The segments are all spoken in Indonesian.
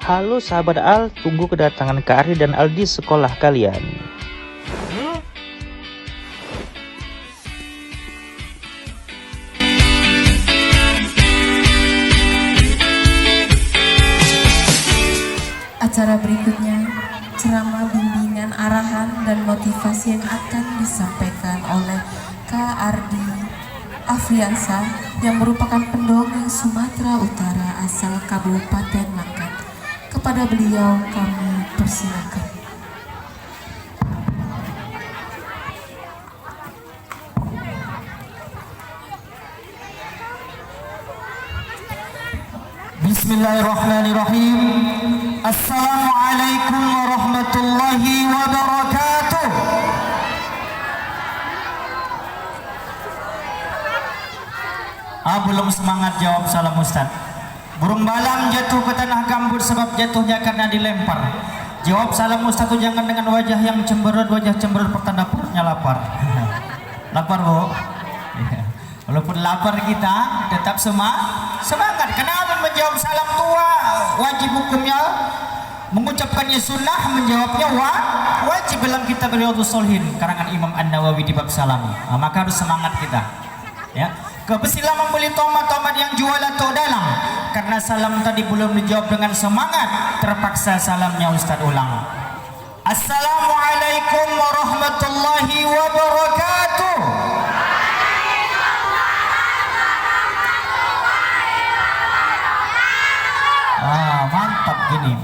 Halo sahabat Al, tunggu kedatangan Kak Ari dan Aldi sekolah kalian. Acara berikutnya, ceramah bimbingan arahan dan motivasi yang akan disampaikan oleh Kak Ardi Afriansah yang merupakan pendongeng Sumatera Utara asal Kabupaten Langkat. Kepada beliau kami persilakan. Bismillahirrahmanirrahim. Assalamualaikum warahmatullahi wabarakatuh. Belum semangat jawab salam Ustaz. Burung balang jatuh ke tanah gambut sebab jatuhnya karena dilempar. Jawab salam Ustaz itu jangan dengan wajah yang cemberut. Wajah cemberut pertanda perutnya lapar. Lapar Bu? Walaupun lapar kita tetap semangat. Kenapa menjawab salam tua wajib hukumnya, mengucapkannya sunnah, menjawabnya wajib dalam kitab Riyadhus Shalihin karangan Imam An-Nawawi di bab salam. Maka harus semangat kita. Ya. Kebesilah membeli tomat yang jual atau dalang. Karena salam tadi belum dijawab dengan semangat, terpaksa salamnya Ustaz ulang. Assalamualaikum warahmatullahi wabarakatuh. Mantap gini.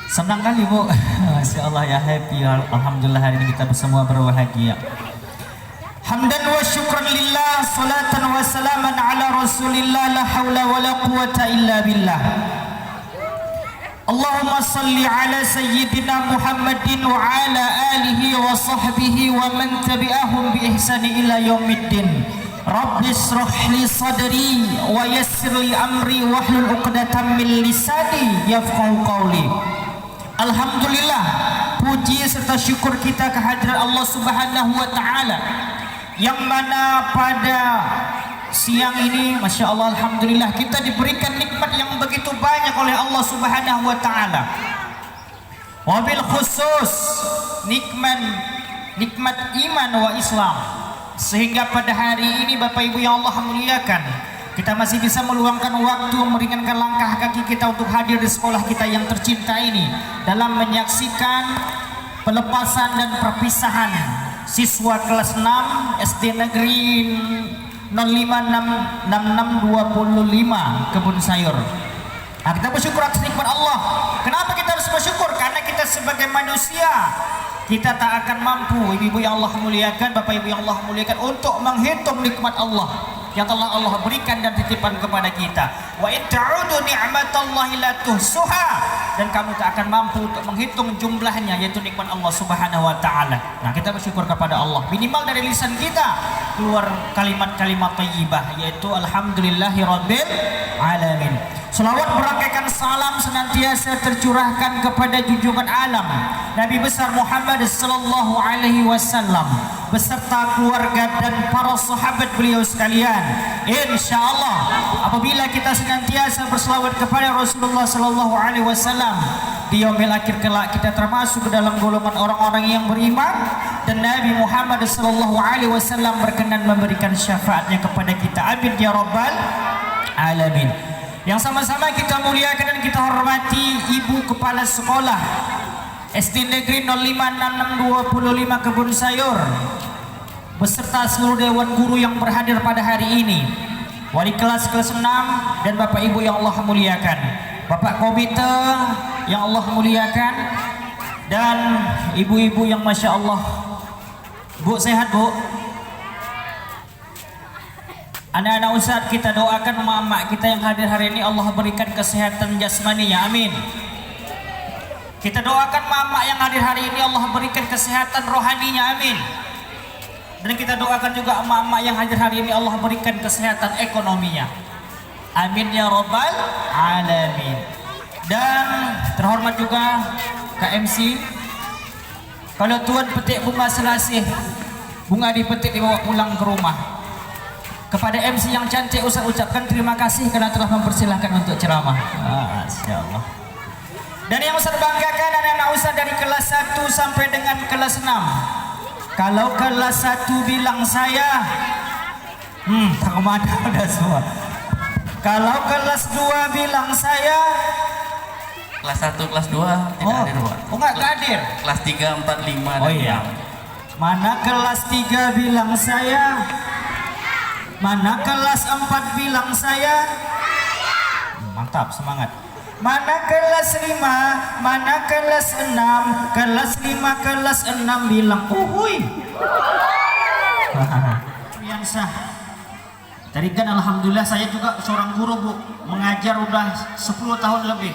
Senang kali Bu. Masya Allah ya, happy. Alhamdulillah hari ini kita semua berbahagia. Hamdan wa syukran lillah, salatan wa salaman ala rasulillah, la hawla wa la quwata illa billah. Allahumma salli ala sayyidina Muhammadin wa ala alihi wa sahbihi wa man tabi'ahum bi ihsani ila yaumiddin. Rabbi israh li sadri wa yassir li amri wahlul 'uqdatam min lisani yafqahu qawli. Alhamdulillah, puji serta syukur kita kehadirat Allah Subhanahu wa taala yang mana pada siang ini Masya Allah Alhamdulillah kita diberikan nikmat yang begitu banyak oleh Allah Subhanahu wa ta'ala. Wabil khusus nikmat iman wa Islam, sehingga pada hari ini Bapak Ibu yang Allah muliakan, kita masih bisa meluangkan waktu, meringankan langkah kaki kita untuk hadir di sekolah kita yang tercinta ini dalam menyaksikan pelepasan dan perpisahan siswa kelas 6 SD Negeri 056625 Kebun Sayur. Nah, kita bersyukur atas nikmat Allah. Kenapa kita harus bersyukur? Karena kita sebagai manusia, kita tak akan mampu, ibu-ibu yang Allah muliakan, bapak ibu yang Allah muliakan, untuk menghitung nikmat Allah yang telah Allah berikan dan titipan kepada kita. Wa in ta'udu ni'matallahi la tuhsuha, dan kamu tak akan mampu untuk menghitung jumlahnya, yaitu nikmat Allah Subhanahu wa taala. Nah, kita bersyukur kepada Allah. Minimal dari lisan kita keluar kalimat-kalimat thayyibah, yaitu alhamdulillahirabbil alamin. Selawat berangkaikan salam senantiasa tercurahkan kepada junjungan alam Nabi besar Muhammad sallallahu alaihi wasallam beserta keluarga dan para sahabat beliau sekalian. Insyaallah apabila kita senantiasa berselawat kepada Rasulullah sallallahu alaihi wasallam, di yaumil akhir kelak kita termasuk ke dalam golongan orang-orang yang beriman, dan Nabi Muhammad sallallahu alaihi wasallam berkenan memberikan syafaatnya kepada kita. Amin ya rabbal alamin. Yang sama-sama kita muliakan dan kita hormati Ibu Kepala Sekolah SD Negeri 056625 Kebun Sayur beserta seluruh dewan guru yang berhadir pada hari ini, wali kelas 6 dan Bapak Ibu yang Allah muliakan, Bapak Komite yang Allah muliakan, dan ibu-ibu yang Masya Allah. Bu, sehat Bu? Anak-anak Ustadz, kita doakan emak-emak kita yang hadir hari ini Allah berikan kesehatan jasmaninya, amin. Kita doakan emak-emak yang hadir hari ini Allah berikan kesehatan rohaninya, amin. Dan kita doakan juga emak-emak yang hadir hari ini Allah berikan kesehatan ekonominya, amin ya rabbal alamin. Dan terhormat juga KMC, kalau Tuhan petik bunga selasih, bunga dipetik dibawa pulang ke rumah. Kepada MC yang cantik Ustaz ucapkan terima kasih karena telah mempersilahkan untuk ceramah. Masya Allah. Dan yang Ustaz banggakan anak-anak Ustaz dari kelas 1 sampai dengan kelas 6. Kalau kelas 1 bilang saya, tak kemana udah semua. Kalau kelas 2 bilang saya, kelas 1, kelas 2 tidak hadir, Pak. Oh enggak hadir. Kelas 3, 4, 5 Oh iya. Mana kelas 3 bilang saya? Mana kelas 4 bilang saya? Mantap, semangat. Mana kelas 5, mana kelas 6, kelas 5, kelas 6 bilang uhuy. Yang sah. Tadi kan alhamdulillah saya juga seorang guru, Bu, mengajar udah 10 tahun lebih.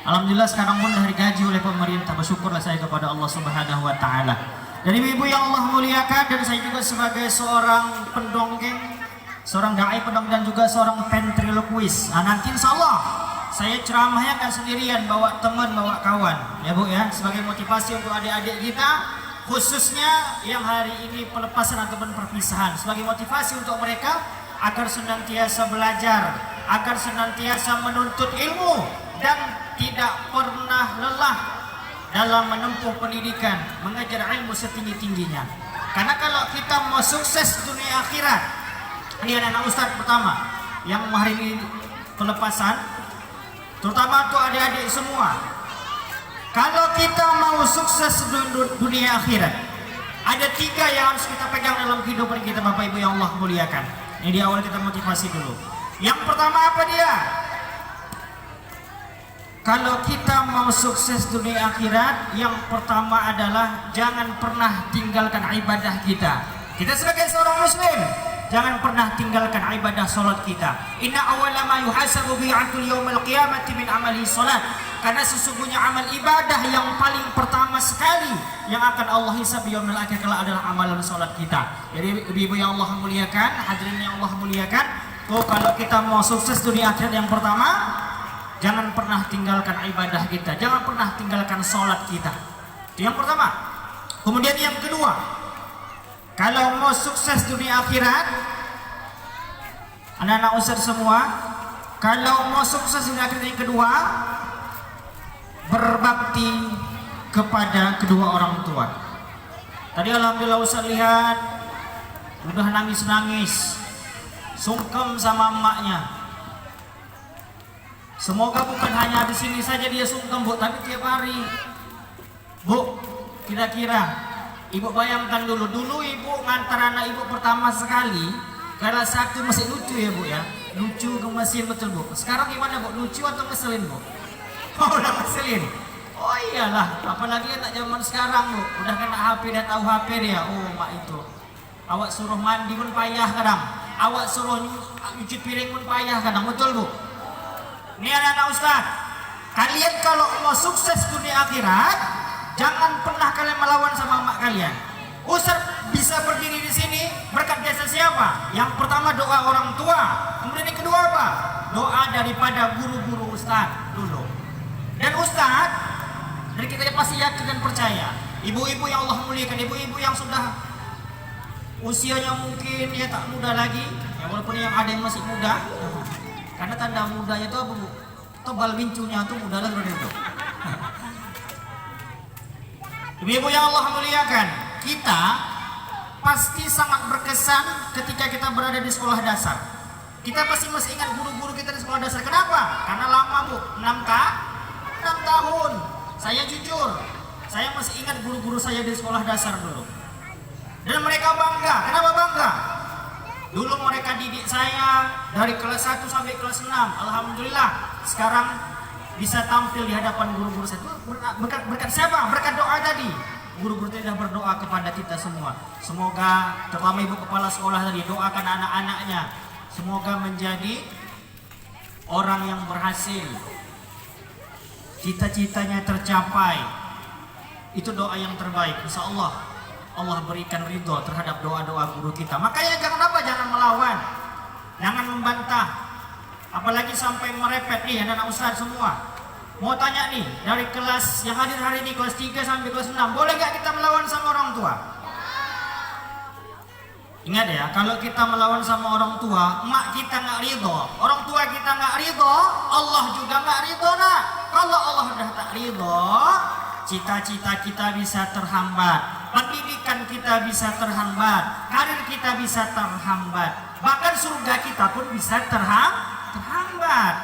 Alhamdulillah sekarang pun dari gaji oleh pemerintah. Bersyukurlah saya kepada Allah Subhanahu wa taala. Dan ibu-ibu yang Allah muliakan, dan saya juga sebagai seorang pendongeng, seorang dai pendongeng dan juga seorang ventriloquist. Nanti insya Allah saya ceramahnya akan sendirian, bawa teman, bawa kawan, ya Bu ya, sebagai motivasi untuk adik-adik kita, khususnya yang hari ini pelepasan ataupun perpisahan, sebagai motivasi untuk mereka agar senantiasa belajar, agar senantiasa menuntut ilmu dan tidak pernah lelah dalam menempuh pendidikan, mengajar ilmu setinggi-tingginya. Karena kalau kita mau sukses dunia akhirat, ini anak-anak Ustadz pertama yang hari ini pelepasan, terutama untuk adik-adik semua. Kalau kita mau sukses dunia akhirat, ada 3 yang harus kita pegang dalam kehidupan kita, Bapak Ibu yang Allah muliakan. Ini di awal kita motivasi dulu. Yang pertama apa dia? Kalau kita mau sukses dunia akhirat, yang pertama adalah jangan pernah tinggalkan ibadah kita. Kita sebagai seorang muslim, jangan pernah tinggalkan ibadah salat kita. Inna awwala ma yuhasabu bihi 'abdul yaumil qiyamati min amali salat. Karena sesungguhnya amal ibadah yang paling pertama sekali yang akan Allah hisab di yaumil akhir adalah amalan salat kita. Jadi ibu-ibu yang Allah muliakan, hadirin yang Allah muliakan, kalau kita mau sukses dunia akhirat, yang pertama jangan pernah tinggalkan ibadah kita, jangan pernah tinggalkan sholat kita. Itu yang pertama. Kemudian yang kedua, kalau mau sukses dunia akhirat, anak-anak Ustaz semua, kalau mau sukses dunia akhirat, yang kedua, berbakti kepada kedua orang tua. Tadi alhamdulillah Ustaz lihat, udah nangis-nangis, sungkem sama emaknya. Semoga bukan hanya di sini saja dia sungkem, Bu, tapi tiap hari. Bu, kira-kira Ibu bayangkan dulu Ibu ngantar anak Ibu pertama sekali, kelas 1 masih lucu ya Bu ya, lucu gemesin betul Bu. Sekarang gimana Bu, lucu atau ngeselin Bu? Oh, udah ngeselin. Oh iyalah, apalagi anak zaman sekarang Bu, udah kena HP dan tahu HP dia. Oh mak itu, awak suruh mandi pun payah kadang, awak suruh nyuci piring pun payah kadang, betul Bu? Ini anak-anak Ustaz, kalian kalau mau sukses dunia akhirat, jangan pernah kalian melawan sama emak kalian. Ustaz bisa berdiri di sini berkat jasa siapa? Yang pertama doa orang tua, kemudian yang kedua apa? Doa daripada guru-guru Ustaz dulu. Dan Ustaz, dari kita pasti yakin dan percaya, ibu-ibu yang Allah muliakan, ibu-ibu yang sudah usianya mungkin ya tak muda lagi, ya walaupun yang ada yang masih muda. Karena tanda mudanya itu apa Bu? Tebal bincunya itu mudah lah seperti itu. Ibu-ibu yang Allah muliakan, kita pasti sangat berkesan ketika kita berada di sekolah dasar. Kita pasti masih ingat guru-guru kita di sekolah dasar. Kenapa? Karena lama Bu, 6 tahun. Saya jujur, saya masih ingat guru-guru saya di sekolah dasar dulu. Dan mereka bangga. Kenapa bangga? Dulu mereka didik saya dari kelas 1 sampai kelas 6. Alhamdulillah sekarang bisa tampil di hadapan guru-guru saya. Berkat siapa? Berkat doa tadi. Guru-guru sudah berdoa kepada kita semua. Semoga terutama ibu kepala sekolah tadi doakan anak-anaknya. Semoga menjadi orang yang berhasil. Cita-citanya tercapai. Itu doa yang terbaik. Insya Allah Allah berikan ridho terhadap doa-doa guru kita. Makanya jangan apa? Jangan melawan, jangan membantah, apalagi sampai merepet. Nih anak-anak Ustaz semua, mau tanya nih, dari kelas yang hadir hari ini kelas 3 sampai kelas 6, boleh gak kita melawan sama orang tua? Ingat ya, kalau kita melawan sama orang tua, emak kita nggak ridho, orang tua kita nggak ridho, Allah juga nggak ridho nak. Kalau Allah udah tak ridho, cita-cita kita bisa terhambat, pendidikan kita bisa terhambat, karir kita bisa terhambat, bahkan surga kita pun bisa terhambat.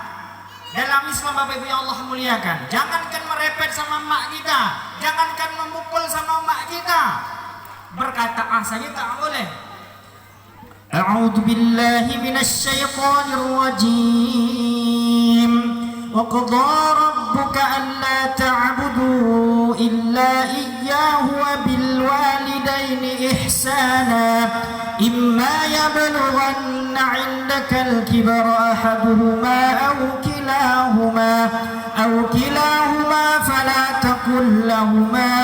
Dalam Islam Bapak Ibu yang Allah muliakan, jangankan merepet sama emak kita, jangankan memukul sama emak kita, berkata ah saja tak boleh. A'udzu billahi minasy syaithanir rajim. Wa qadara rabbuka alla ta'budu illa iyyahu wa bil walidaini ihsana. Imma yablughanna 'indaka al-kibara ahaduhuma aw kilahuma fala taqul lahumā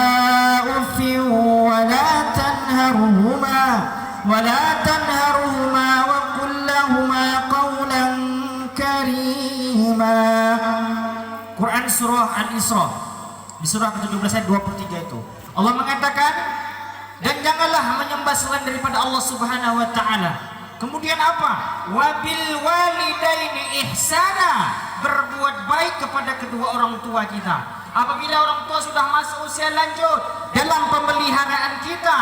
uffin wa la tanharhumā وقل لهما قولا كريما. Quran surah Al-Isra di surah ke-17 ayat 23 itu Allah mengatakan, dan janganlah menyembah selain daripada Allah Subhanahu wa taala. Kemudian apa? Wabil walidaini ihsana, berbuat baik kepada kedua orang tua kita. Apabila orang tua sudah masuk usia lanjut dalam pemeliharaan kita,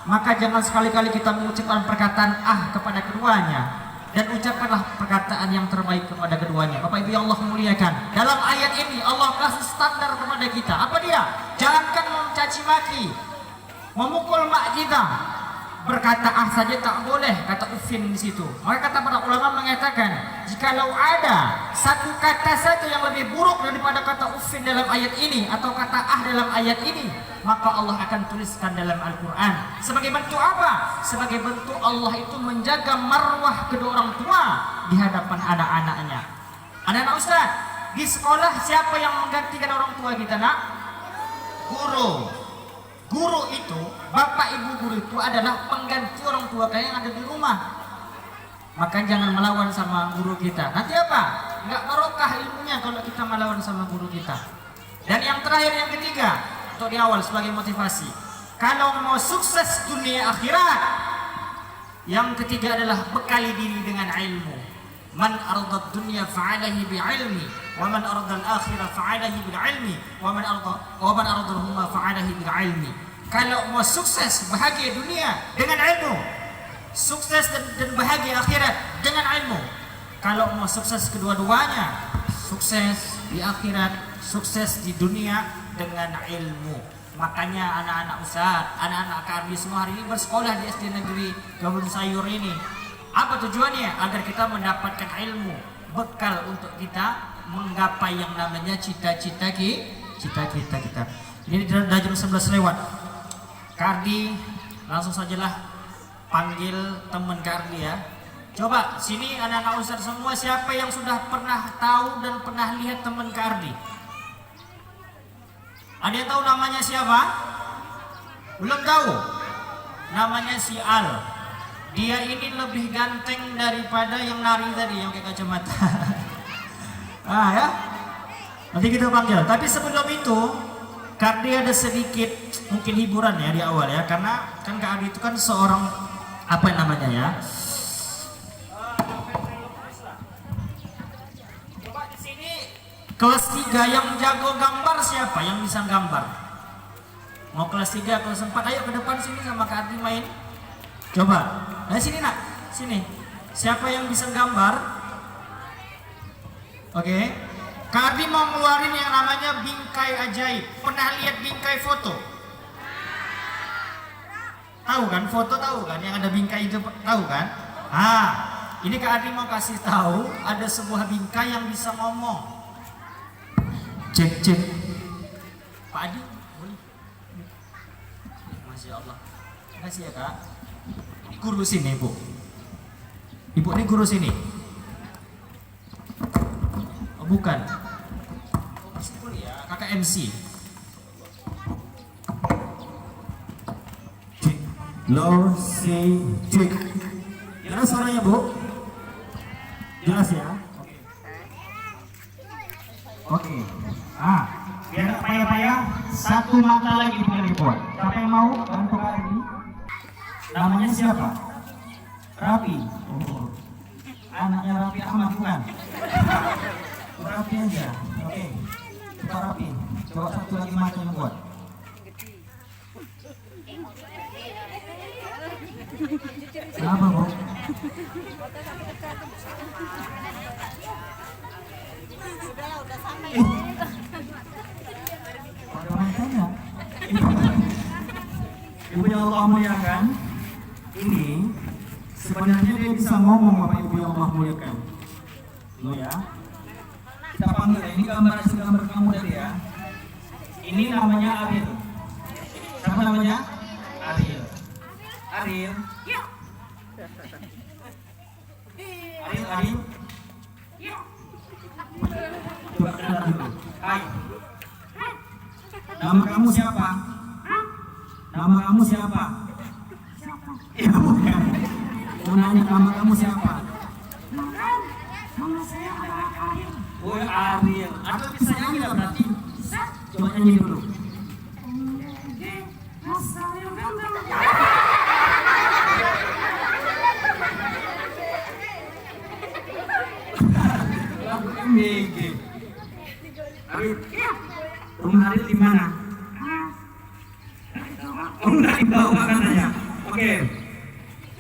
maka jangan sekali-kali kita mengucapkan perkataan ah kepada keduanya, dan ucapkanlah perkataan yang terbaik kepada keduanya. Bapak Ibu yang Allah muliakan, dalam ayat ini Allah kasih standar kepada kita. Apa dia? Jangankan mencaci maki, memukul mak kita, berkata ah saja tak boleh, kata uffin di situ. Maka kata para ulama mengatakan, jikalau ada satu kata saja yang lebih buruk daripada kata uffin dalam ayat ini atau kata ah dalam ayat ini, maka Allah akan tuliskan dalam Al-Quran. Sebagai bentuk apa? Sebagai bentuk Allah itu menjaga marwah kedua orang tua di hadapan anak-anaknya. Anak-anak Ustaz, di sekolah siapa yang menggantikan orang tua kita nak? Guru. Guru itu, bapak ibu guru itu adalah pengganti orang tua kita yang ada di rumah. Maka jangan melawan sama guru kita. Nanti apa? Nggak barokah ilmunya kalau kita melawan sama guru kita. Dan yang terakhir, yang ketiga, untuk di awal sebagai motivasi, kalau mau sukses dunia akhirat, yang ketiga adalah bekali diri dengan ilmu. Man ardad dunya fa'alaihi bi'ilmi, wa man ardal akhirah fa'alaihi bil ilmi, wa man ardal huma fa'alaihi bil ilmi. Kalau mau sukses bahagia dunia dengan ilmu, sukses dan bahagia akhirat dengan ilmu. Kalau mau sukses kedua-duanya, sukses di akhirat, sukses di dunia dengan ilmu. Makanya anak-anak Ustaz, anak-anak kami semua hari ini bersekolah di SD Negeri Kebun Sayur ini. Apa tujuannya? Agar kita mendapatkan ilmu, bekal untuk kita menggapai yang namanya cita-cita kita. Ini dari jam 11 lewat. Kak Ardi, langsung sajalah panggil teman Kak Ardi ya. Coba sini anak-anak Ustaz semua, siapa yang sudah pernah tahu dan pernah lihat teman Kak Ardi? Ada yang tahu namanya siapa? Belum tahu? Namanya si Al. Dia ini lebih ganteng daripada yang nari tadi, yang pakai kacamata. Ah ya, nanti kita panggil. Tapi sebelum itu, Kak Ardi ada sedikit mungkin hiburan ya di awal ya, karena kan Kak Ardi itu kan seorang apa namanya ya? Coba di sini kelas 3 yang jago gambar siapa? Yang bisa gambar? Mau kelas 3, kelas 4, ayo ke depan sini sama Kak Ardi main. Coba, nah sini nak, sini. Siapa yang bisa gambar? Oke. Kak Ardi mau ngeluarin yang namanya bingkai ajaib. Pernah lihat bingkai foto? Tahu kan? Foto tahu kan? Yang ada bingkai itu tahu kan? Ah, ini Kak Ardi mau kasih tahu ada sebuah bingkai yang bisa ngomong. Cek. Pak Adi, boleh? Masya Allah. Terima kasih ya Kak. Ini guru sini Bu. Ibu ini guru sini. Oh, bukan. Ya, kakak MC. Cek. Low, C, cek. Jelas suaranya Bu? Jelas ya? Oke. Ah, biar tak payah-payah, satu mata lagi yang dibuat. Siapa yang mau bantu Kak Ardi? Namanya siapa? Rapi. Oh. Anaknya Rapi Ahmad bukan? Rapi aja. Oke. Pak Rapi. Coba satu lagi mata yang buat. Kenapa, Bu? Ibu yang Allah muliakan, ini sebenarnya dia bisa ngomong Bapak Ibu yang Allah muliakan. Lo ya, kita panggil ya. Ini gambar kamu tadi ya. Ini namanya Ariel. Siapa namanya? Ariel. Ariel. Ariel. Coba kenalan dulu. Hai. Nama kamu siapa? Nama kamu siapa? Ya bukan. Mau nanya nama kamu siapa? Nama saya Ariel. Oh Ariel. Atau bisa nyanyi lah berarti? Coba nyanyi dulu. Lagu MBG. Ariel. Rumah Ariel di mana? Oh enggak dibawa makanannya. Oke.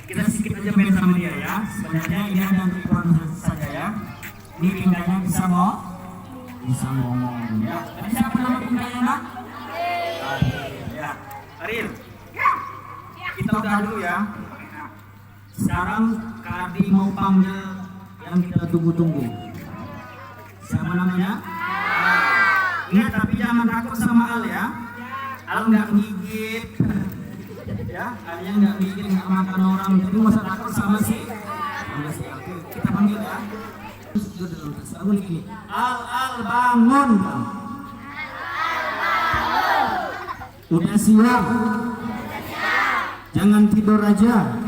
Kita sedikit aja main sama dia ya. Sebenarnya ini ada untuk informasi saja ya. Ini pindahnya bisa ngomong ya. Tadi siapa nama pindahnya nak? Ariel ya. Ariel. Kita udah dulu ya. Sekarang Kak Ardi mau panggil yang kita tunggu-tunggu. Siapa namanya? Ingat tapi jangan takut sama Al ya. Al nggak gigit, ya, kalian nggak gigit, nggak makan orang, jadi masa takut sama si. Kita panggil ya. Bangun gini. Al bangun. Udah siap. Jangan tidur aja.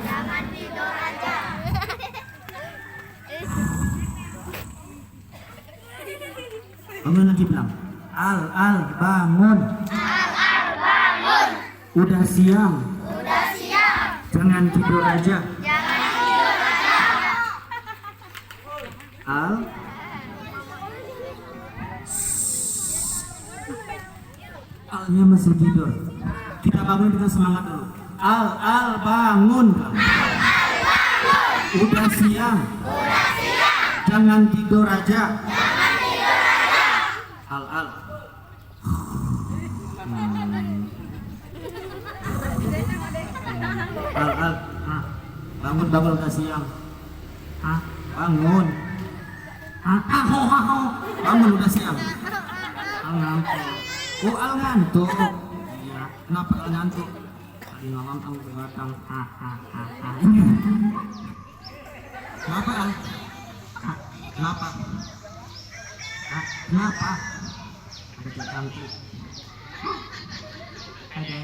Bangun lagi bilang. Al bangun. Udah siang. Jangan tidur aja. Al. Alnya masih tidur. Kita bangun dengan semangat dulu. Al bangun. Udah siang. Jangan tidur aja. Al. Al, bangun udah siang. Bangun. Bangun udah siang. Al ngantuk. Oh Al ngantuk. Iya. Kenapa Al ngantuk? Tadi malam Al begadang. Kenapa Al? Kenapa? Kenapa? Ada cantik. Ada.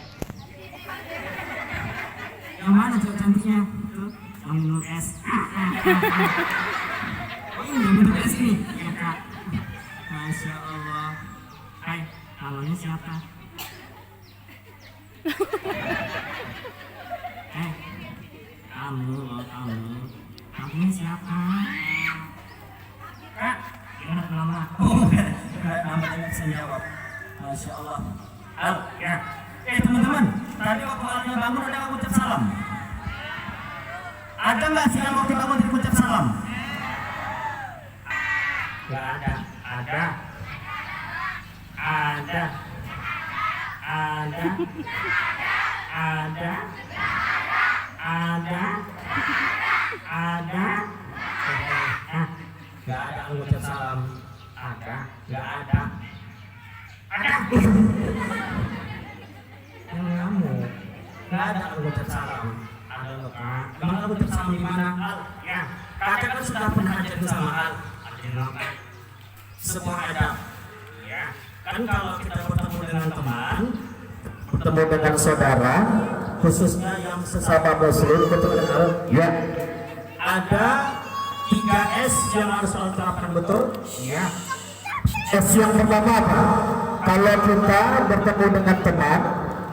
Yang mana cewek cantiknya? Yang minum es. Oh ini minum es nih. Ya Kak. Masya Allah. Hai, namanya siapa? Kamu. Namanya siapa? Kak, gimana nama? Oh, namanya bisa jawab. Masya Allah. Al, ya. Teman-teman, tadi waktu Alnya bangun ada yang ucap salam. Ada nggak sih yang waktu bangun ucap salam? Nggak ada. Ada. Nggak ada yang ucap salam. Ada. Nggak ada. Yang kamu nggak ada aku ucap salam. Ada loh Kak. Emang aku ucap salam di mana? Al, ya. Kakak kan sudah pernah ajarin sama Al. Sebuah adab. Ya. Kan kalau kita bertemu dengan teman, bertemu dengan saudara, khususnya yang sesama muslim, betul betul. Ya. Ada 3 S yang harus Al terapkan betul. Ya. S yang pertama apa? Kalau kita bertemu dengan teman,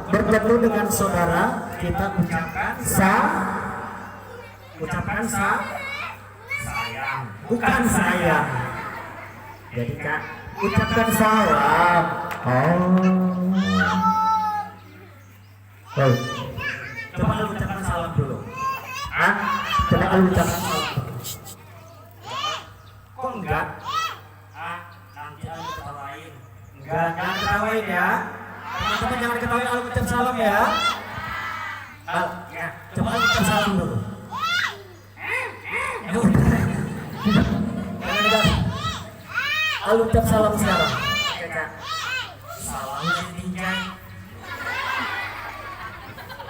bertemu dengan saudara, kita ucapkan sayang, bukan sayang. Jadi Kak, ucapkan salam. Oh. Coba lu ucapkan salam dulu. Coba lu ucapkan salam dulu. Kok enggak? Nanti aku ketawain. Enggak, jangan ketawain ya. Teman-teman jangan ketawain Al ucap salam ya. Ya, coba Al ucap salam dulu. Al ucap salam sekarang. Oke Kak. Salamnya ditinjai.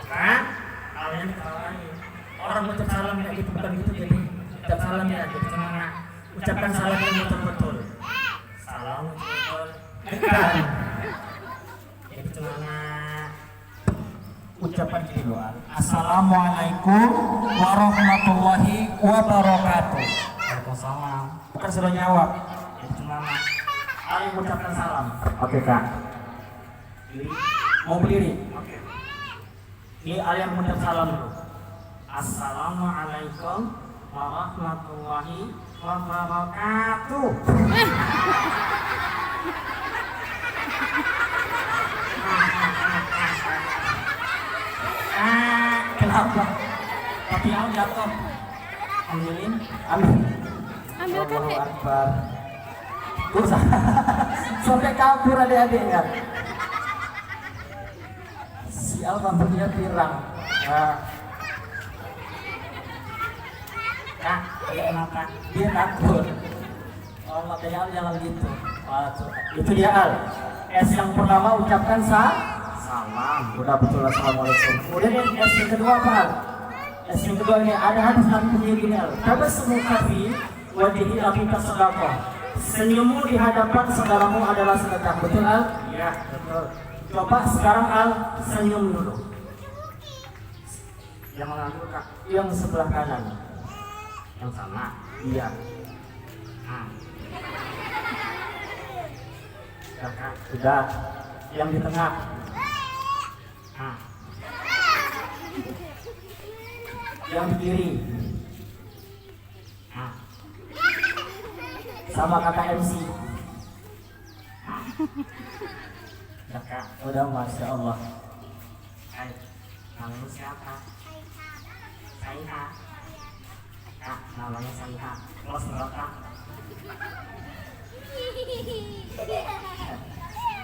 Kak, kalian ketawain. Orang ucap salam kayak gitu bukan gitu, jadi ucap salam ya, jadi gimana? Ucapkan salam yang betul-betul. Salam betul. Bukan. Jadi gimana? Ucapan gini doa. Assalamualaikum warahmatullahi wabarakatuh. Waalaikumsalam. Bukan suruh jawab. Jadi gimana? Ayo ucapkan salam. Oke Kak. Mau berdiri? Oke. Ini yang mengucap salam dulu. Assalamualaikum warahmatullahi wabarakatuh. Kenapa? Tapi Al jatuh. Ambilin. Ambil kakek. Sampai kabur adik-adiknya. Si Al rambutnya pirang. Kak, dia kenapa? Dia takut. Oh, makanya Al jangan gitu. Itu dia Al. S yang pertama ucapkan salam. Udah betul, assalamualaikum. Kemudian S yang kedua apa Al? S yang kedua ini ada hadis Nabi punya gini Al. Tabassumu fi wajhi akhika shadaqah. Senyummu di hadapan saudaramu adalah sedekah. Betul Al? Iya, betul. Coba sekarang Al senyum dulu. Yang mana dulu Kak? Yang sebelah kanan. Yang sama? Iya. Kak, sudah. Yang di tengah. Yang di kiri. Sama kakak MC. Kakak, udah Masya Allah. Hai, namanya siapa? Saiha. Kak, namanya Saiha. Kelas berapa?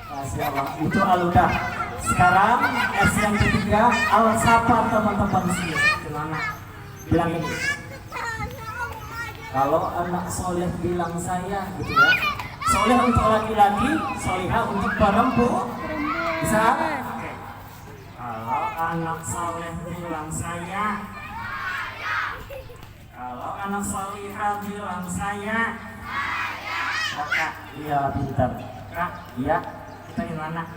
Masya Allah, itu Al udah. Sekarang S yang ketiga, Al sapa teman-teman sini. Gimana? Bilang ini. Kalau anak soleh bilang saya gitu ya. Soleh untuk laki-laki, solehah untuk perempuan. Bisa? Oke. Kalau anak soleh bilang saya. Kalau anak solehah bilang saya. Kak, iya pintar. Kak, iya. Kita di mana?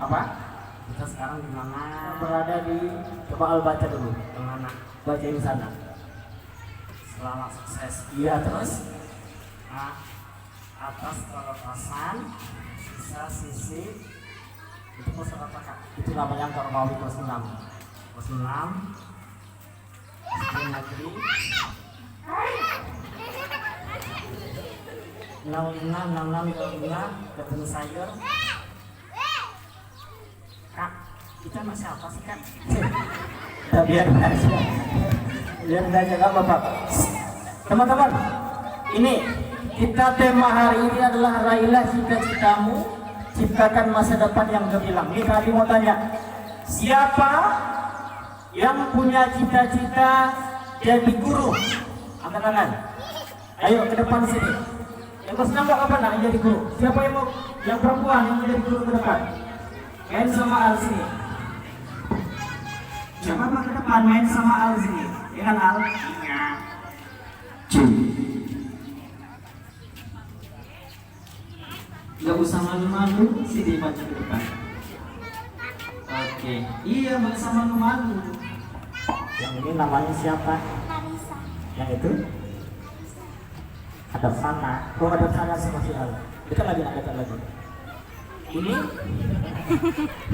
Apa? Kita sekarang di mana? Berada di. Coba Al baca dulu. Di mana? Bacain sana. Selamat sukses. Iya terus. Atas kelepasan sisa sisi itu pos apa Kak? Itu namanya Kormawi pos 6. Pos 6 SD Negeri 056625 Kebun Sayur. Kak, kita masih apa sih Kak? Biar aja Kak Bapak. Teman-teman, ini kita tema hari ini adalah raihlah cita-citamu, ciptakan masa depan yang gemilang. Ini tadi mau tanya, siapa yang punya cita-cita jadi guru? Angkat tangan. Ayo ke depan sini. Yang kesenang nggak apa nak jadi guru? Siapa yang mau? Yang perempuan yang mau jadi guru ke depan? Main sama Al sini. Siapa ke depan main sama Al sini? Ya kan Al? Iya. Gak usah malu-malu, sini maju ke depan. Oke, iya gak usah malu-malu. Yang ini namanya siapa? Marisa. Yang itu? Hadap sana. Oh hadap sana sama si Al. Dekat lagi, dekat lagi. Ini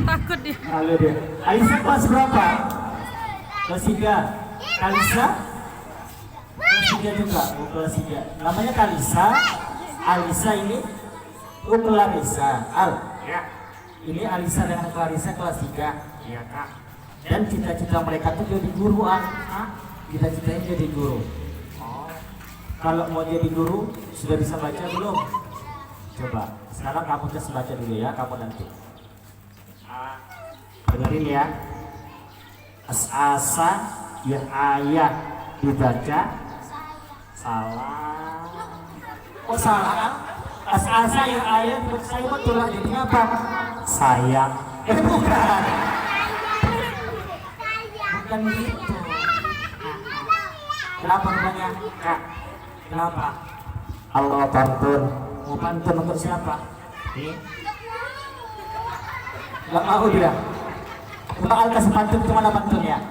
Takut dia. halo dia. Alisa kelas berapa? Kelas 3. Kalisa? Kelas 3 juga. Oh, kelas 3. Namanya Kalisa. Alisa ini. Oh, Clarissa. Al. Ya. Ini Alisa dengan Clarissa kelas 3. Iya, Kak. Dan cita-cita mereka tuh jadi guru, Al. Cita-citanya jadi guru. Oh. Kalau mau jadi guru, sudah bisa baca belum? Coba. Sekarang kamu tes baca dulu ya, kamu nanti. Dengerin ya. As-asa ya ayah dibaca salah. Oh salah. As-asa ya ayah dibaca saya betul lah. Jadi apa? Sayang. Bukan. Bukan gitu. Kenapa namanya? Kak. Kenapa? Allah pantun. Mau pantun untuk siapa? Gak mau dia. Coba Al kasih pantun, kemana pantunnya?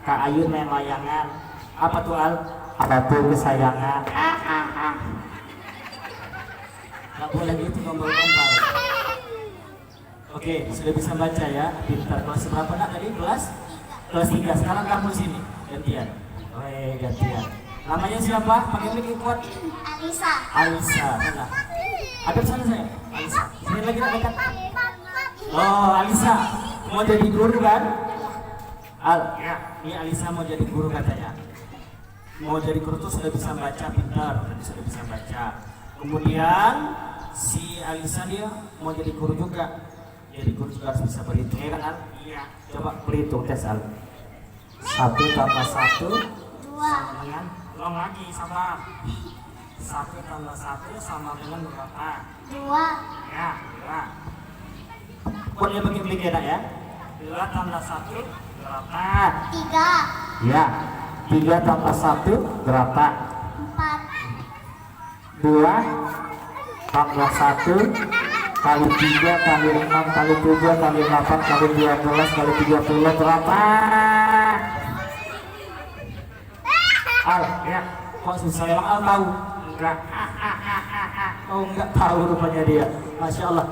Kak Ayu main layangan. Apa tuh Al? Apa tuh kesayangan? Gak boleh gitu gombal-gombal. Oke, sudah bisa baca ya. Pintar. Kelas berapa nak tadi? Kelas 3. Sekarang kamu sini. Gantian. Gantian. Namanya siapa? Panggil lagi kuat. Alisa. Alisa. Mana? Ada sana saya. Alisa. Sini lagi nak dekat. Oh, Alisa. Mau jadi guru kan? Al, ya. Ini Alisa mau jadi guru katanya. Mau jadi guru tuh sudah bisa baca, pintar, sudah bisa baca. Kemudian si Alisa dia mau jadi guru juga. Jadi guru juga harus bisa berhitung, ya kan Al? Iya. Coba berhitung tes Al. 1 tambah 1 sama dengan ulang lagi sama 1 tambah 1 sama dengan berapa? 2. Ya, 2. Boleh bagi-bagi ya? 2 tambah 1 berapa? 3. Ya. 3 tambah 1 berapa? 4. 2 tambah 1 kali 3 kali 6 kali 7 kali 8 kali 12 kali 30 berapa? Al, ya. Kok susah emang Al tahu? Enggak. Oh, enggak tahu rupanya dia. Masya Allah.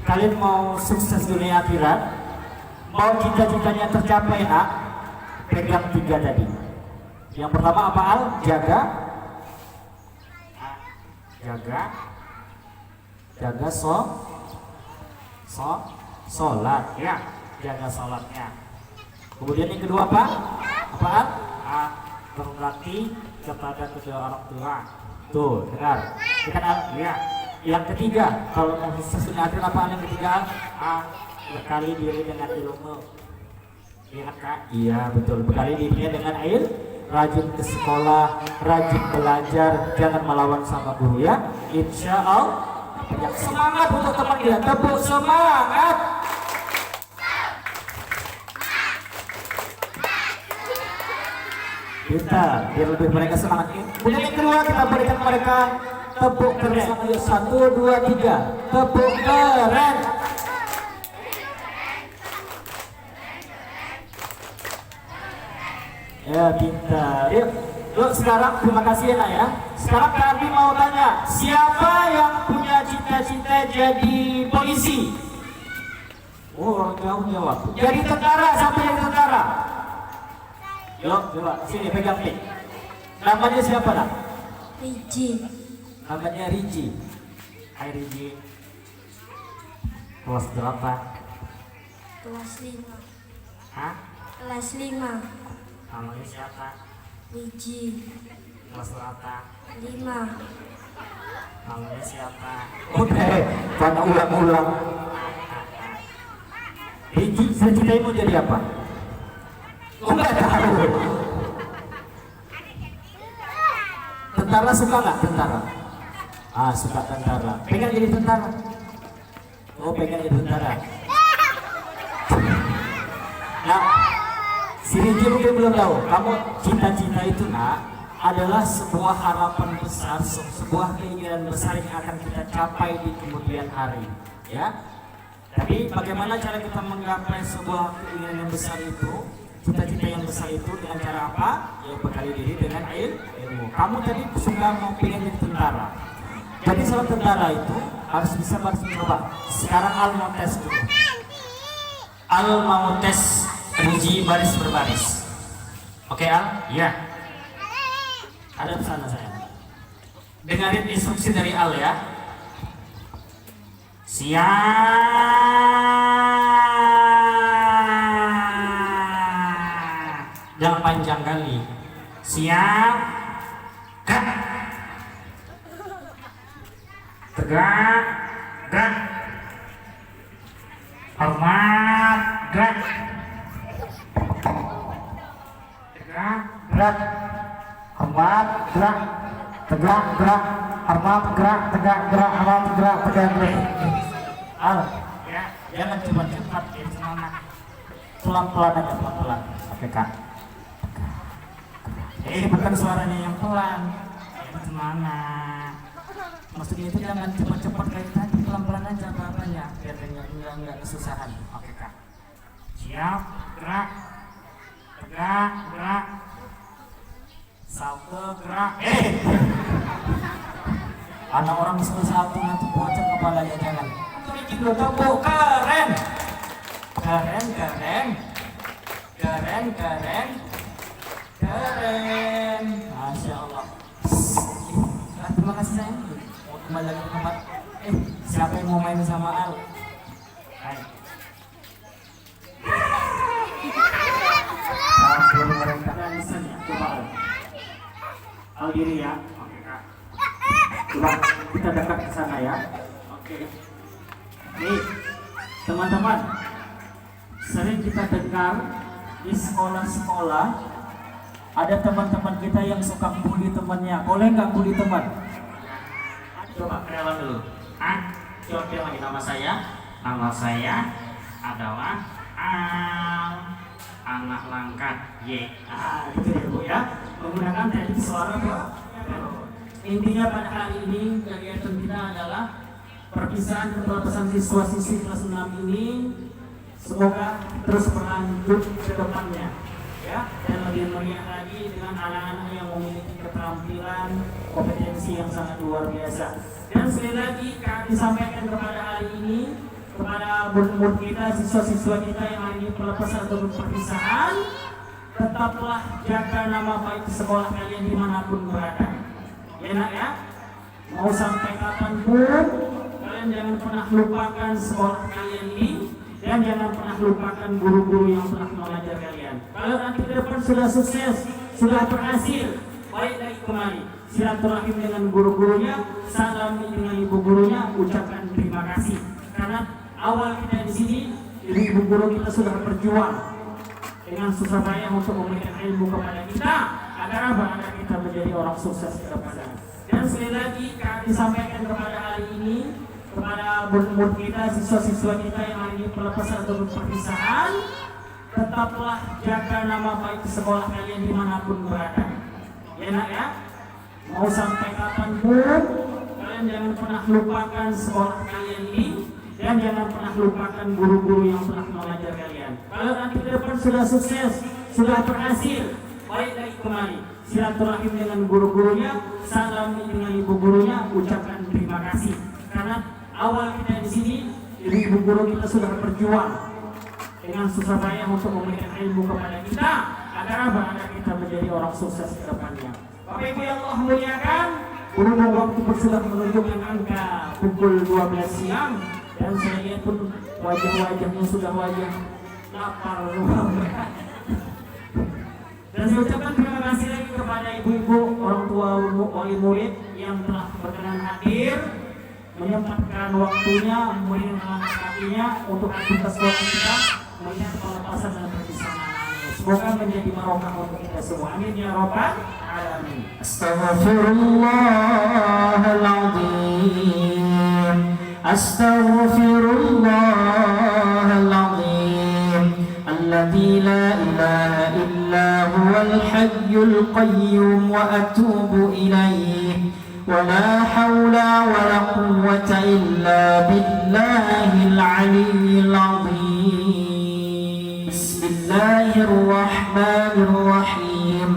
Kalian mau sukses dunia akhirat? Mau cita-citanya tercapai nak? Pegang 3 tadi. Yang pertama apa Al? Jaga sholat ya, jaga sholatnya. Kemudian yang kedua apa? Apaan? Berbakti kepada kedua orang tua. Tuh, dengar. Ya. Yang ketiga, kalau mau sesuai apaan yang ketiga? Bekali diri dengan ilmu. Iya Kak? Iya betul. Bekali dirinya dengan air. Rajin ke sekolah, rajin belajar, jangan melawan sama guru ya. Insya Allah. Yang semangat untuk teman kita, tepuk semangat. Kita biar lebih mereka semangat. Kemudian yang kedua kita berikan mereka tepuk keren. 1, 2, 3. Tepuk keren. Ya pintar. Yuk sekarang terima kasih ya nak ya. Sekarang kami mau tanya, siapa yang punya cita-cita jadi polisi? Oh orang jauh jawab. Jadi tentara, siapa jadi tentara? Yuk coba sini pegang nih. Namanya siapa nak? Riji. Namanya Riji. Hai Riji. Kelas berapa? Kelas 5. Hah? Kelas 5. Namanya siapa? Riji. Kelas berapa? 5. Namanya siapa? Udah, pada ulang-ulang. Riji, cita-citanya mau jadi apa? Enggak tahu. Tentara suka nggak tentara? Suka tentara. Pengen jadi tentara? Oh, pengen jadi tentara. Nah, si Riji mungkin belum tahu. Kamu cita-cita itu nak adalah sebuah harapan besar, sebuah keinginan besar yang akan kita capai di kemudian hari. Ya. Tapi bagaimana cara kita menggapai sebuah keinginan yang besar itu? Cita-cita yang besar itu dengan cara apa? Ya bekali diri dengan ilmu. Kamu tadi sudah mau pengen jadi tentara. Jadi seorang tentara itu harus bisa baris mencoba. Sekarang Al mau tes dulu. Al mau tes uji baris berbaris. Oke Al? Iya. Ada pesan saya. Dengarin instruksi dari Al ya. Siap. Yang panjang kali. Siap. Gerak. Tegak. Gerak. Hormat. Gerak. Tegak. Gerak. Hormat. Gerak. Tegak. Gerak. Hormat. Gerak. Tegak. Gerak. Hormat. Gerak. Tegak. Gerak. Al, ya, jangan cepat-cepat, ya, semangat. Pelan-pelan aja, pelan-pelan. Oke kak. Bukan suaranya yang pelan, ya, semangat. Maksudnya itu jangan cepat-cepat kayak tadi, pelan-pelan aja apa-apanya, biar nggak kesusahan. Oke kak. Siap, gerak, tegak, gerak, salto, gerak. Anak orang suruh salto nanti bocor kepalanya, jangan. Keren, keren, keren, keren, keren, keren, masya Allah. Terima kasih sayang. Mau kembali lagi ke tempat. Siapa yang mau main sama Al? Ayo. Coba Al. Al diri ya. Oke kak. Coba kita dekat ke sana ya. Oke. Nih, teman-teman, sering kita dengar di sekolah-sekolah ada teman-teman kita yang suka bully temannya. Boleh nggak bully teman? Coba kenalan dulu. Coba bilang lagi nama saya. Nama saya adalah Al, anak langkat Y. Gitu ya Bu ya. Menggunakan teknik suara Bu. Intinya pada hari ini kegiatan kita adalah perpisahan dan pelepasan siswa-siswi kelas 6 ini semoga terus berlanjut ke depannya ya, dan lebih meriah lagi dengan anak-anak yang memiliki keterampilan kompetensi yang sangat luar biasa. Dan sekali lagi kami sampaikan kepada hari ini kepada murid-murid kita, siswa-siswa kita yang hari ini pelepasan atau perpisahan, tetaplah jaga nama baik sekolah kalian dimanapun berada ya nak ya. Mau sampai kapanpun kalian jangan pernah lupakan sekolah kalian ini, dan jangan pernah lupakan guru-guru yang telah mengajar kalian. Kalau nanti ke depan sudah sukses, sudah berhasil, baik lagi kembali silaturahim dengan guru-gurunya, salam dengan ibu gurunya, ucapkan terima kasih. Karena awal kita di sini, ibu guru kita sudah berjuang dengan susah payah untuk memberikan ilmu kepada kita agar apa? Agar kita menjadi orang sukses ke depan. Dan sekali lagi kami sampaikan kepada hari ini kepada murid-murid kita, siswa-siswa kita yang hari ini pelepasan atau perpisahan, tetaplah jaga nama baik sekolah kalian dimanapun berada ya nak ya. Mau sampai kapanpun kalian jangan pernah lupakan sekolah kalian ini, dan jangan pernah lupakan guru-guru yang telah mengajar kalian. Kalau nanti ke depan sudah sukses, sudah berhasil, baik lagi kembali silaturahim dengan guru-gurunya, salam dengan ibu gurunya, ucapkan terima kasih. Karena awal kita di sini, ibu guru kita sudah berjuang dengan susah payah untuk memberikan ilmu kepada kita agar apa? Agar kita menjadi orang sukses ke depannya. Bapak Ibu yang Allah muliakan, berhubung waktu pun sudah menunjukkan angka pukul 12 siang, dan saya lihat pun wajah-wajahnya sudah wajah lapar. Dan saya ucapkan terima kasih lagi kepada ibu-ibu, orang tua wali murid yang telah berkenan hadir, menyempatkan waktunya, meringankan kakinya untuk aktivitas keluarga kita, melihat pelepasan dan perpisahan anak-anak. Semoga menjadi barokah untuk kita semua. Amin ya rabbal alamin. Astaghfirullahaladzim. Astaghfirullahaladzim. Alladzi la ilaha illa huwal hayyul qayyum wa atubu ilaih. ولا حول ولا قوة إلا بالله العلي العظيم. بسم الله الرحمن الرحيم.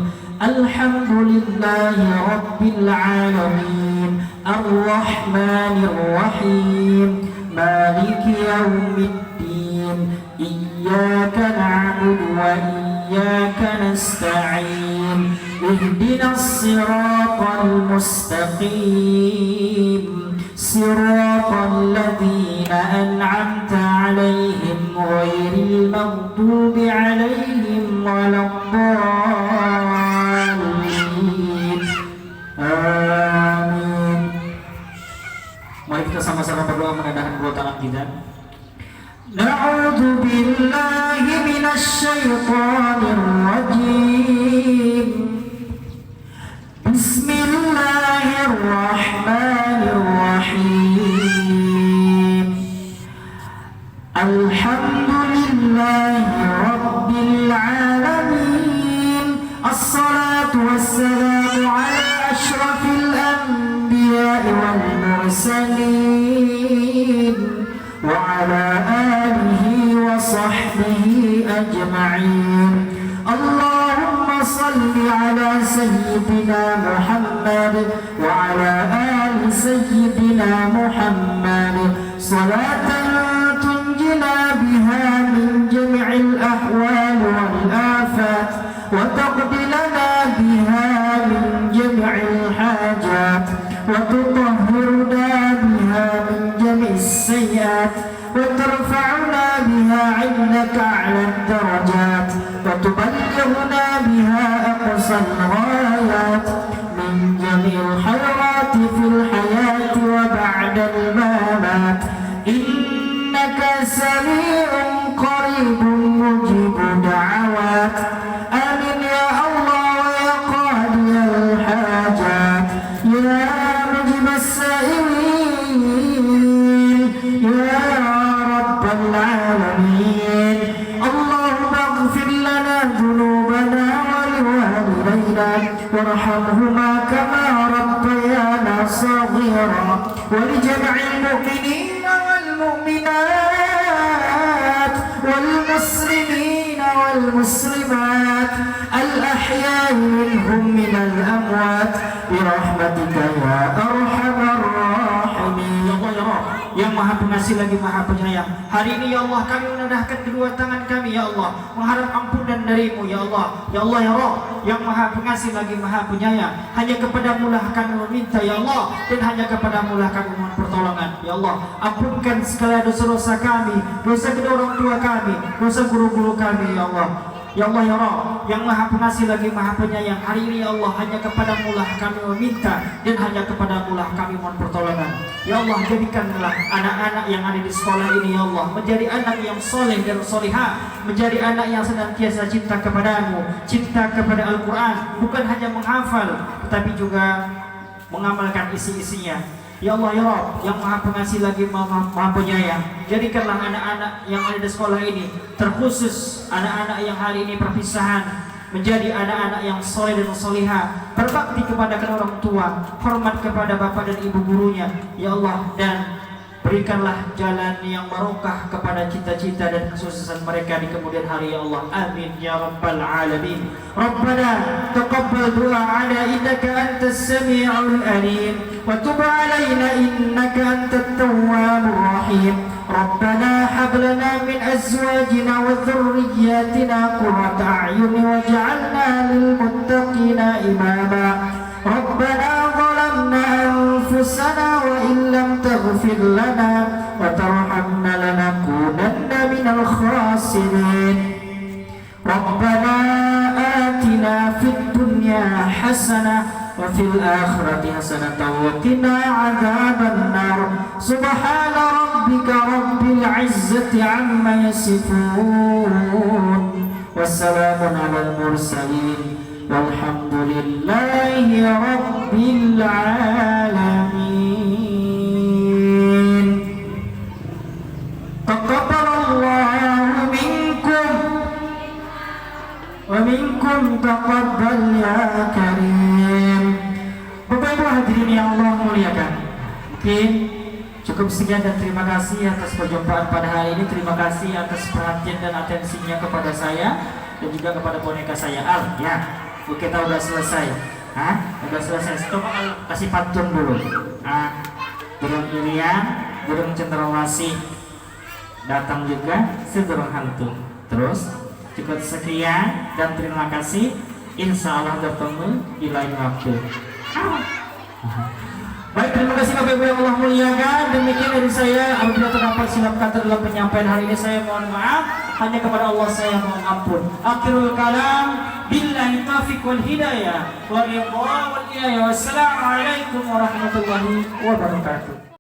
الحمد لله رب العالمين. Ar-Rahmanir Rahim, Maliki Yaumiddin, Iyyaka na'budu wa iyyaka nasta'in, Ihdinas siratal mustaqim, Siratal ladzina an'amta 'alaihim ghairil maghdubi 'alaihim waladdallin. Amin. Mari kita sama-sama berdoa menadahkan kedua tangan kita. Na'udzu billahi minasy syaithanir rajim. Bismillahirrahmanirrahim. Alhamdulillahi rabbil alamin. Assalatu wassalamu ala asyrafil anbiya'i wal mursalin wa ala alihi wa sahbihi ajma'in. Allahumma salli ala sayyidina Muhammad wa ala ali sayyidina Muhammad salatan tunjina biha min jami'il ahwal wal afat wa taqdi lana biha min jami'il hajat wa tutahhiruna biha min jami'is sayyi'at wa tarfa'una biha 'indaka 'ala ad-darajat وتبلغنا بها أقصى الغايات من جميع الخيرات في الحياة وبعد الممات إنك سميع قريب مجيب دعوات. آمين يا الله ويا قاضي الحاجات يا مجيب السائلين يا رب العالمين. ذنوبنا ولوالدينا وارحمهما كما ربيانا صغيرا ولجميع المؤمنين والمؤمنات والمسلمين والمسلمات الأحياء منهم من الأموات برحمتك يا أرحم الراحمين. Yang Maha Pengasih lagi Maha Penyayang, hari ini ya Allah kami menadahkan kedua tangan kami ya Allah mengharap ampunan darimu ya Allah. Ya Allah ya Rabb yang Maha Pengasih lagi Maha Penyayang, hanya kepadamu lah kami meminta ya Allah, dan hanya kepadamu lah kami mohon pertolongan ya Allah. Ampunkan segala dosa-dosa kami, dosa kedua orang tua kami, dosa guru-guru kami ya Allah. Ya Allah ya Rabb yang Maha Pengasih lagi Maha Penyayang, hari ini ya Allah hanya kepadamu lah kami meminta, dan hanya kepadamu lah kami mohon pertolongan ya Allah. Jadikanlah anak-anak yang ada di sekolah ini ya Allah menjadi anak yang soleh dan solihah, menjadi anak yang senantiasa cinta kepadamu, cinta kepada Al-Quran, bukan hanya menghafal tetapi juga mengamalkan isi-isinya ya Allah ya Rabb yang Maha Pengasih lagi Maha Penyayang. Jadikanlah anak-anak yang ada di sekolah ini, terkhusus anak-anak yang hari ini perpisahan, menjadi anak-anak yang soleh dan solihah, berbakti kepada kedua orang tua, hormat kepada bapak dan ibu gurunya ya Allah, dan berikanlah jalan yang barokah kepada cita-cita dan kesuksesan mereka di kemudian hari ya Allah. Amin ya rabbal alamin. Rabbana taqabbal du'ana innaka antas sami'ul alim wa tub 'alaina innaka antat tawwabur rahim. Rabbana hab lana min azwajina wa dhurriyyatina qurrata a'yun waj'alna lil muttaqina imama. Rabbana zalamna anfusana wa in lam taghfir lana wa tarhamna lanakunanna minal khasirin. Rabbana atina fid dunya hasanah wa fil akhirati hasanatan wa qina adzaban nar. Subhana rabbika rabbil izzati amma yasifun wassalamun alal mursalin walhamdulillahi rabbil alamin. Taqabbalallahu minkum wa minkum taqabbal ya karim. Bapak Ibu hadirin yang Allah muliakan, mungkin cukup sekian dan terima kasih atas perjumpaan pada hari ini. Terima kasih atas perhatian dan atensinya kepada saya dan juga kepada boneka saya Al ya. Kita udah selesai. Hah? Udah selesai. Coba kasih pantun dulu. Burung irian, burung cendrawasih datang juga sedurung hantu. Terus cukup sekian dan terima kasih. Insya Allah bertemu di lain waktu. Baik, terima kasih Bapak Ibu yang Allah muliakan. Demikian dari saya. Apabila terdapat silap kata dalam penyampaian hari ini, saya mohon maaf. Hanya kepada Allah saya mohon ampun. Akhirul kalam, billahi taufiq wal hidayah, wa ridha wal hidayah. Wassalamualaikum warahmatullahi wabarakatuh.